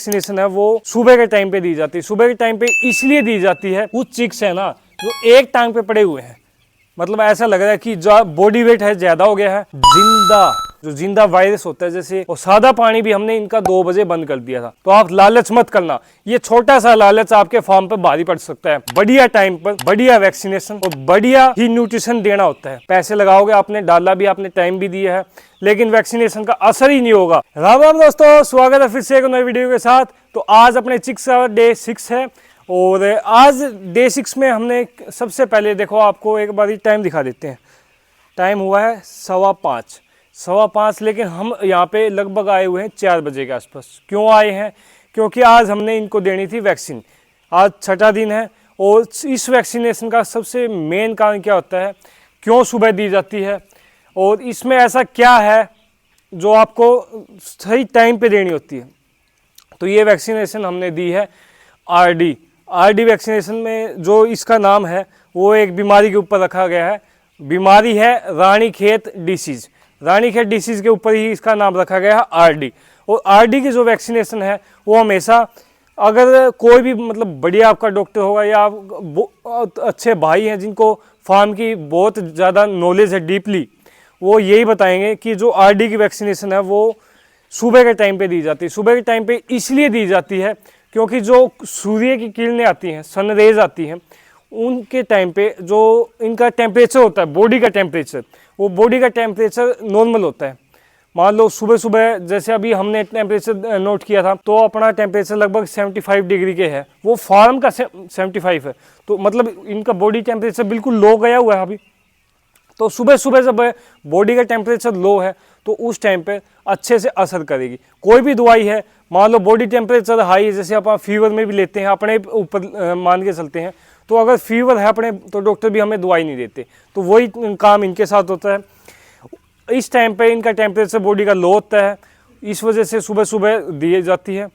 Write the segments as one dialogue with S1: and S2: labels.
S1: Vaccination है वो सुबह के टाइम पे दी जाती है। सुबह के टाइम पे इसलिए दी जाती है, कुछ चिक्स है ना जो एक टांग पे पड़े हुए हैं, मतलब ऐसा लग रहा है कि जो बॉडी वेट है ज्यादा हो गया है, जो जिंदा वायरस होता है जैसे, और सादा पानी भी हमने इनका 2 बजे बंद कर दिया था। तो आप लालच मत करना, ये छोटा सा लालच आपके फार्म पर भारी पड़ सकता है। बढ़िया टाइम पर बढ़िया वैक्सीनेशन और बढ़िया ही न्यूट्रिशन देना होता है। पैसे लगाओगे, आपने डाला भी, आपने टाइम भी दिया है, लेकिन वैक्सीनेशन का असर ही नहीं होगा। राम राम दोस्तों, स्वागत है फिर से एक नई वीडियो के साथ। तो आज अपने चिक्स का डे 6 है और आज डे 6 में हमने सबसे पहले देखो, आपको एक बार टाइम दिखा देते हैं। टाइम हुआ है 5:15, लेकिन हम यहाँ पे लगभग आए हुए हैं 4 बजे के आसपास। क्यों आए हैं? क्योंकि आज हमने इनको देनी थी वैक्सीन। आज 6ठा दिन है और इस वैक्सीनेशन का सबसे मेन कारण क्या होता है, क्यों सुबह दी जाती है और इसमें ऐसा क्या है जो आपको सही टाइम पे देनी होती है। तो ये वैक्सीनेशन हमने दी है आरडी वैक्सीनेशन में। जो इसका नाम है वो एक बीमारी के ऊपर रखा गया है। बीमारी है रानीखेत डिसीज। रानीखेत डिसीज के ऊपर ही इसका नाम रखा गया है आरडी। और आरडी की जो वैक्सीनेशन है वो हमेशा, अगर कोई भी मतलब बढ़िया आपका डॉक्टर होगा या अच्छे भाई हैं जिनको फार्म की बहुत ज़्यादा नॉलेज है डीपली, वो यही बताएंगे कि जो आरडी की वैक्सीनेशन है वो सुबह के टाइम पे दी जाती है। सुबह के टाइम पे इसलिए दी जाती है क्योंकि जो सूर्य की किरणें आती हैं, सन रेज आती हैं, उनके टाइम पे जो इनका टेम्परेचर होता है, बॉडी का टेम्परेचर, वो बॉडी का टेम्परेचर नॉर्मल होता है। मान लो सुबह सुबह जैसे अभी हमने टेम्परेचर नोट किया था, तो अपना टेम्परेचर लगभग 75 डिग्री के है, वो फार्म का 75 है। तो मतलब इनका बॉडी टेम्परेचर बिल्कुल लो गया हुआ है अभी। तो सुबह सुबह जब बॉडी का टेम्परेचर लो है तो उस टाइम पे अच्छे से असर करेगी। कोई भी दवाई है, मान लो बॉडी टेम्परेचर हाई है, जैसे आप फीवर में भी लेते हैं, अपने ऊपर मान के चलते हैं, तो अगर फीवर है अपने, तो डॉक्टर भी हमें दवाई नहीं देते। तो वही काम इनके साथ होता है। इस टाइम पे इनका टेम्परेचर बॉडी का लो होता है, इस वजह से सुबह सुबह दी जाती है।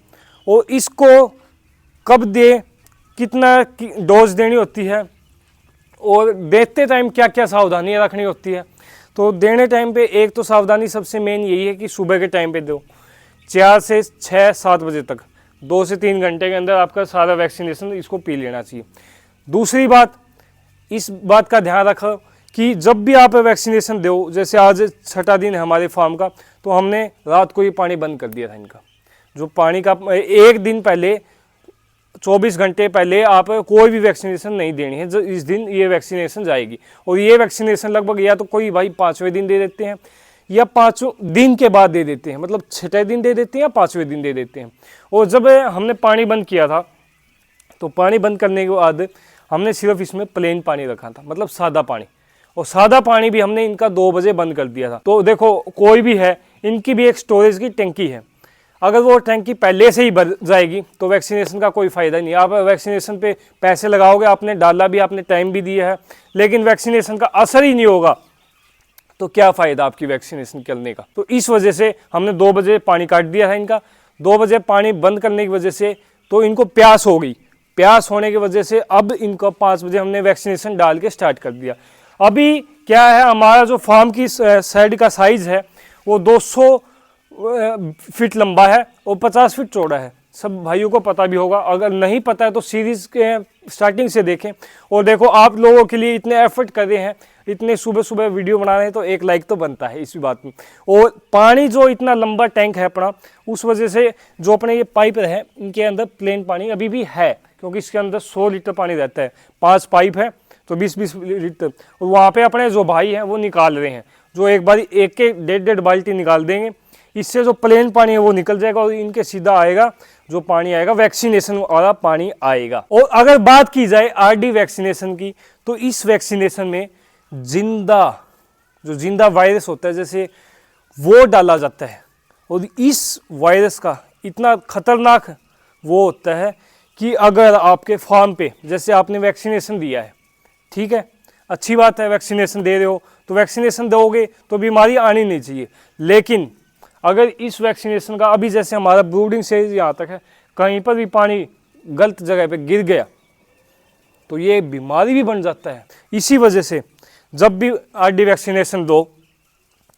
S1: और इसको कब दे, कितना डोज देनी होती है और देते टाइम क्या क्या सावधानियां रखनी होती है। तो देने टाइम पे एक तो सावधानी सबसे मेन यही है कि सुबह के टाइम पे दो, 4 से 6-7 बजे तक, 2 से 3 घंटे के अंदर आपका सारा वैक्सीनेशन इसको पी लेना चाहिए। दूसरी बात, इस बात का ध्यान रखो कि जब भी आप वैक्सीनेशन दो, जैसे आज 6ठा दिन है हमारे फार्म का, तो हमने रात को ये पानी बंद कर दिया था इनका। जो पानी का एक दिन पहले, 24 घंटे पहले आप कोई भी वैक्सीनेशन नहीं देनी है। इस दिन ये वैक्सीनेशन जाएगी। और ये वैक्सीनेशन लगभग या तो कोई भाई 5वें दिन दे देते हैं या 5 दिन के बाद दे देते हैं, मतलब 6ठे दिन दे देते हैं या 5वें दिन दे देते हैं। और जब हमने पानी बंद किया था, तो पानी बंद करने के बाद हमने सिर्फ इसमें प्लेन पानी रखा था, मतलब सादा पानी। और सादा पानी भी हमने इनका 2 बजे बंद कर दिया था। तो देखो, कोई भी है, इनकी भी एक स्टोरेज की टंकी है, अगर वो टंकी पहले से ही भर जाएगी तो वैक्सीनेशन का कोई फ़ायदा नहीं। आप वैक्सीनेशन पे पैसे लगाओगे, आपने डाला भी, आपने टाइम भी दिया है, लेकिन वैक्सीनेशन का असर ही नहीं होगा, तो क्या फ़ायदा आपकी वैक्सीनेशन करने का। तो इस वजह से हमने 2 बजे पानी काट दिया था इनका। 2 बजे पानी बंद करने की वजह से तो इनको प्यास हो गई। प्यास होने की वजह से अब इनको 5 बजे हमने वैक्सीनेशन डाल के स्टार्ट कर दिया। अभी क्या है, हमारा जो फार्म की साइड का साइज़ है वो 200 फीट लंबा है और 50 फीट चौड़ा है। सब भाइयों को पता भी होगा, अगर नहीं पता है तो सीरीज़ के स्टार्टिंग से देखें। और देखो, आप लोगों के लिए इतने एफर्ट कर रहे हैं, इतने सुबह सुबह वीडियो बना रहे हैं, तो एक लाइक तो बनता है इसी बात में। और पानी जो इतना लंबा टैंक है अपना, उस वजह से जो अपने ये पाइप है, इनके अंदर प्लेन पानी अभी भी है, क्योंकि इसके अंदर 100 लीटर पानी रहता है। 5 पाइप है तो 20-20 लीटर। और वहाँ पे अपने जो भाई हैं वो निकाल रहे हैं, जो एक बार एक 1.5 बाल्टी निकाल देंगे। इससे जो प्लेन पानी है वो निकल जाएगा और इनके सीधा आएगा, जो पानी आएगा वैक्सीनेशन वाला पानी आएगा। और अगर बात की जाए आरडी वैक्सीनेशन की, तो इस वैक्सीनेशन में जिंदा वायरस होता है जैसे, वो डाला जाता है। और इस वायरस का इतना खतरनाक वो होता है कि अगर आपके फार्म पे, जैसे आपने वैक्सीनेशन दिया है, ठीक है, अच्छी बात है, वैक्सीनेशन दे रहे हो तो वैक्सीनेशन दोगे तो बीमारी आनी नहीं चाहिए। लेकिन अगर इस वैक्सीनेशन का, अभी जैसे हमारा ब्रूडिंग स्टेज यहाँ तक है, कहीं पर भी पानी गलत जगह पे गिर गया तो ये बीमारी भी बन जाता है। इसी वजह से जब भी आरडी वैक्सीनेशन दो,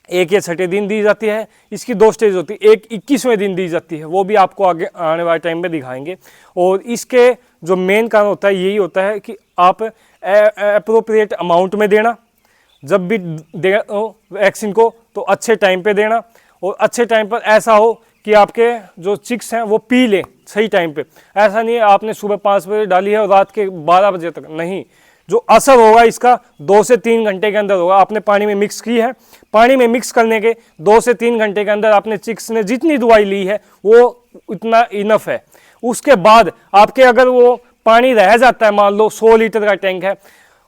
S1: एक या छठे दिन दी जाती है। इसकी 2 स्टेज होती है, एक 21वें दिन दी जाती है, वो भी आपको आगे आने वाले टाइम में दिखाएंगे। और इसके जो मेन कारण होता है यही होता है कि आप अप्रोप्रिएट अमाउंट में देना, जब भी दे वैक्सीन को तो अच्छे टाइम पे देना, और अच्छे टाइम पर ऐसा हो कि आपके जो चिक्स हैं वो पी लें सही टाइम पे। ऐसा नहीं है आपने सुबह 5 बजे डाली है और रात के 12 बजे तक, नहीं, जो असर होगा इसका 2 से 3 घंटे के अंदर होगा। आपने पानी में मिक्स की है, पानी में मिक्स करने के 2 से 3 घंटे के अंदर आपने चिक्स ने जितनी दवाई ली है वो इतना इनफ है। उसके बाद आपके अगर वो पानी रह जाता है, मान लो 100 लीटर का टैंक है,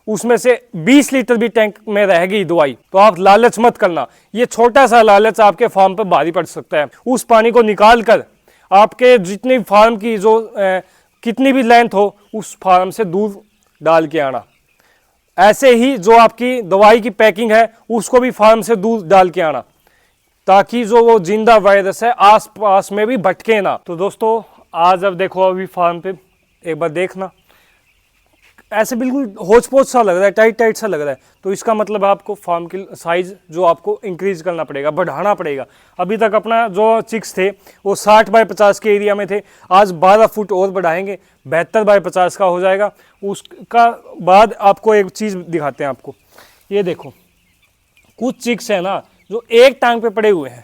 S1: उसमें से 20 लीटर भी टैंक में रहेगी दवाई, तो आप लालच मत करना। ये छोटा सा लालच आपके फार्म पर भारी पड़ सकता है। उस पानी को निकाल कर आपके जितनी फार्म की जो कितनी भी लेंथ हो उस फार्म से दूर डाल के आना। ऐसे ही जो आपकी दवाई की पैकिंग है उसको भी फार्म से दूर डाल के आना, ताकि जो वो जिंदा वायरस है आस पास में भी भटके ना। तो दोस्तों आज अब देखो, अभी फार्म पे एक बार देखना, ऐसे बिल्कुल होच पोच सा लग रहा है, टाइट टाइट सा लग रहा है, तो इसका मतलब आपको फार्म की साइज जो आपको इंक्रीज करना पड़ेगा, बढ़ाना पड़ेगा। अभी तक अपना जो चिक्स थे वो 60 बाय 50 के एरिया में थे, आज 12 फुट और बढ़ाएंगे, 72 बाय 50 का हो जाएगा। उसका बाद आपको एक चीज़ दिखाते हैं आपको, ये देखो कुछ चिक्स है ना जो एक टांग पे पड़े हुए हैं,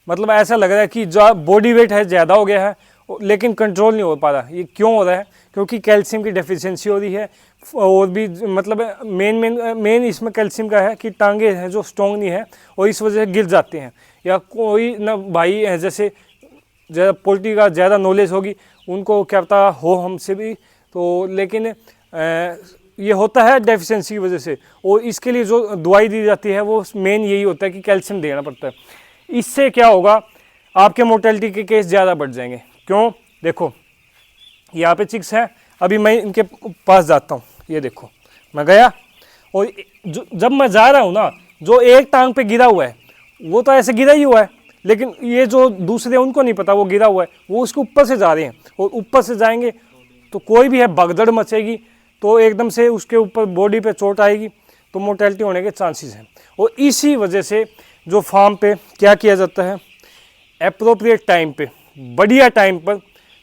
S1: मतलब ऐसा लग रहा है कि जो बॉडी वेट है ज़्यादा हो गया है लेकिन कंट्रोल नहीं हो पा रहा। ये क्यों हो रहा है? क्योंकि कैल्शियम की डेफिशिएंसी हो रही है, और भी मतलब मेन इसमें कैल्शियम का है कि टांगे हैं जो स्ट्रॉन्ग नहीं है और इस वजह से गिर जाते हैं। या कोई ना भाई है जैसे ज़्यादा पोल्ट्री का ज़्यादा नॉलेज होगी, उनको क्या पता हो हमसे भी, तो लेकिन ये होता है डेफिशिएंसी की वजह से। और इसके लिए जो दवाई दी जाती है वो मेन यही होता है कि कैल्शियम देना पड़ता है। इससे क्या होगा, आपके मोर्टेलिटी के केस ज़्यादा बढ़ जाएंगे। क्यों? देखो यहाँ पे चिक्स हैं, अभी मैं इनके पास जाता हूँ, ये देखो मैं गया, और जब मैं जा रहा हूँ ना, जो एक टांग पे गिरा हुआ है वो तो ऐसे गिरा ही हुआ है, लेकिन ये जो दूसरे उनको नहीं पता वो गिरा हुआ है, वो उसके ऊपर से जा रहे हैं, और ऊपर से जाएंगे तो कोई भी है भगदड़ मचेगी, तो एकदम से उसके ऊपर बॉडी पे चोट आएगी, तो मोर्टेलिटी होने के चांसेस हैं। और इसी वजह से जो फार्म पे क्या किया जाता है, एप्रोप्रिएट टाइम पे, बढ़िया टाइम पर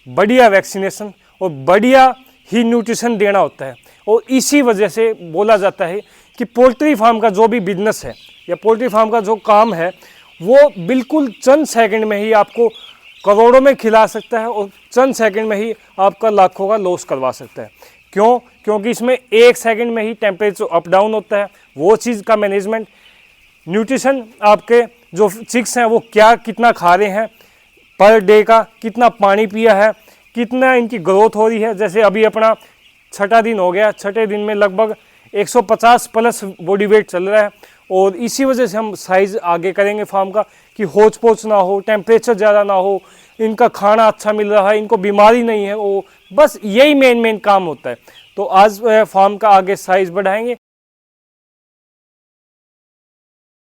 S1: बढ़िया वैक्सीनेशन और बढ़िया ही न्यूट्रिशन देना होता है। और इसी वजह से बोला जाता है कि पोल्ट्री फार्म का जो भी बिजनेस है या पोल्ट्री फार्म का जो काम है वो बिल्कुल चंद सेकंड में ही आपको करोड़ों में खिला सकता है और चंद सेकंड में ही आपका लाखों का लॉस करवा सकता है। क्यों? क्योंकि इसमें 1 सेकंड में ही टेम्परेचर अप डाउन होता है, वो चीज़ का मैनेजमेंट, न्यूट्रिशन, आपके जो चिक्स हैं वो क्या कितना खा रहे हैं पर डे का, कितना पानी पिया है, कितना इनकी ग्रोथ हो रही है। जैसे अभी अपना 6ठा दिन हो गया, 6ठे दिन में लगभग 150 प्लस बॉडी वेट चल रहा है, और इसी वजह से हम साइज़ आगे करेंगे फार्म का कि होच पोच ना हो, टेम्परेचर ज़्यादा ना हो, इनका खाना अच्छा मिल रहा है, इनको बीमारी नहीं है, वो बस यही मेन काम होता है। तो आज फार्म का आगे साइज़ बढ़ाएंगे